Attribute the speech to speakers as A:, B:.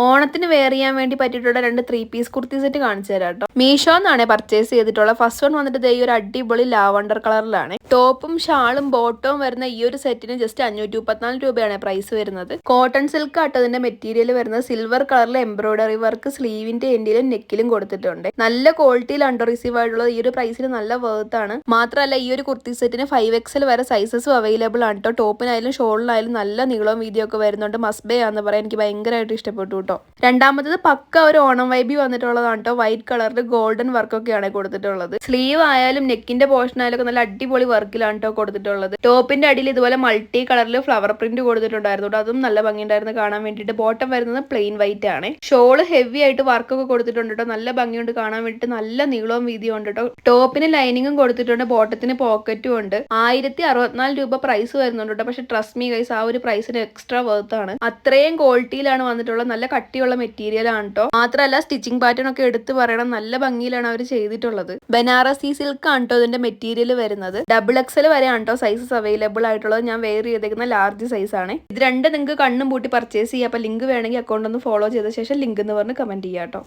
A: ഓണത്തിന് വെയർ ചെയ്യാൻ വേണ്ടി പറ്റിയിട്ടുള്ള 2 3 പീസ് കുർത്തി സെറ്റ് കാണിച്ചു തരാം കേട്ടോ. മീഷോന്നാണ് പർച്ചേസ് ചെയ്തിട്ടുള്ള. ഫസ്റ്റ് വൺ വന്നിട്ട് ഈ ഒരു അടിപൊളി ലാവണ്ടർ കളറിലാണ്. ടോപ്പും ഷാളും ബോട്ടവും വരുന്ന ഈ ഒരു സെറ്റിന് ജസ്റ്റ് 534 രൂപയാണ് പ്രൈസ് വരുന്നത്. കോട്ടൺ സിൽക്ക് ആട്ടോ ഇതിന്റെ മെറ്റീരിയൽ വരുന്നത്. സിൽവർ കളറിൽ എംബ്രോയിഡറി വർക്ക് സ്ലീവിന്റെ എൻഡിലും നെക്കിലും കൊടുത്തിട്ടുണ്ട്. നല്ല ക്വാളിറ്റിയിലാണ് റിസീവ് ആയിട്ടുള്ളത്. ഈ ഒരു പ്രൈസിന് നല്ല വർത്ത് ആണ്. മാത്രമല്ല ഈ ഒരു കുർത്തി സെറ്റിന് 5XL വരെ സൈസസും അവൈലബിൾ ആണ് കേട്ടോ. ടോപ്പിനായാലും ഷോളിനായാലും നല്ല നീളവും വീതിയും ഒക്കെ വരുന്നുണ്ട്. മസ്ബേ ആണെന്ന് പറയാൻ എനിക്ക് ഭയങ്കരമായിട്ട് ഇഷ്ടപ്പെട്ടു. രണ്ടാമത്തത് പക്ക ഒരു ഓണം വൈബി വന്നിട്ടുള്ളതാണ് കേട്ടോ. വൈറ്റ് കളറിൽ ഗോൾഡൻ വർക്കൊക്കെയാണ് കൊടുത്തിട്ടുള്ളത്. സ്ലീവ് ആയാലും നെക്കിന്റെ പോർഷൻ ആയാലും ഒക്കെ നല്ല അടിപൊളി വർക്കിലാണ് കേട്ടോ കൊടുത്തിട്ടുള്ളത്. ടോപ്പിന്റെ അടിയിൽ ഇതുപോലെ മൾട്ടി കളറിൽ ഫ്ലവർ പ്രിന്റ് കൊടുത്തിട്ടുണ്ടായിരുന്നു കേട്ടോ. അതും നല്ല ഭംഗിയുണ്ടായിരുന്നു കാണാൻ വേണ്ടിയിട്ട്. ബോട്ടം വരുന്നത് പ്ലെയിൻ വൈറ്റ് ആണ്. ഷോള് ഹെവി ആയിട്ട് വർക്കൊക്കെ കൊടുത്തിട്ടുണ്ട് കേട്ടോ. നല്ല ഭംഗിയുണ്ട് കാണാൻ വേണ്ടിയിട്ട്. നല്ല നീളവും വീതിയും ഉണ്ട് കേട്ടോ. ടോപ്പിന് ലൈനിങ്ങും കൊടുത്തിട്ടുണ്ട്. ബോട്ടത്തിന് പോക്കറ്റും ഉണ്ട്. 1064 രൂപ പ്രൈസ് വരുന്നുണ്ട് കേട്ടോ. പക്ഷെ ട്രസ്റ്റ് മീ ഗൈസ്, ആ ഒരു പ്രൈസിന് എക്സ്ട്രാ വർത്ത് ആണ്. അത്രയും ക്വാളിറ്റിയിലാണ് വന്നിട്ടുള്ളത്. നല്ല കട്ടിയുള്ള മെറ്റീരിയൽ ആണ് കേട്ടോ. മാത്രമല്ല സ്റ്റിച്ചിങ് പാറ്റേൺ ഒക്കെ എടുത്ത് പറയണം, നല്ല ഭംഗിയിലാണ് അവർ ചെയ്തിട്ടുള്ളത്. ബനാറസി സിൽക്ക് ആണ് കേട്ടോ ഇതിന്റെ മെറ്റീരിയൽ വരുന്നത്. XXL വരെ ആണ് കേട്ടോ സൈസസ് അവൈലബിൾ ആയിട്ടുള്ളത്. ഞാൻ വെയർ ചെയ്തേക്കുന്ന ലാർജ് സൈസ് ആണ്. ഇത് രണ്ട് നിങ്ങൾക്ക് കണ്ണും പൂട്ടി പർച്ചേസ് ചെയ്യാം. അപ്പൊ ലിങ്ക് വേണമെങ്കിൽ അക്കൗണ്ട് ഒന്ന് ഫോളോ ചെയ്ത ശേഷം ലിങ്ക് എന്ന് പറഞ്ഞ് കമന്റ് ചെയ്യാം കേട്ടോ.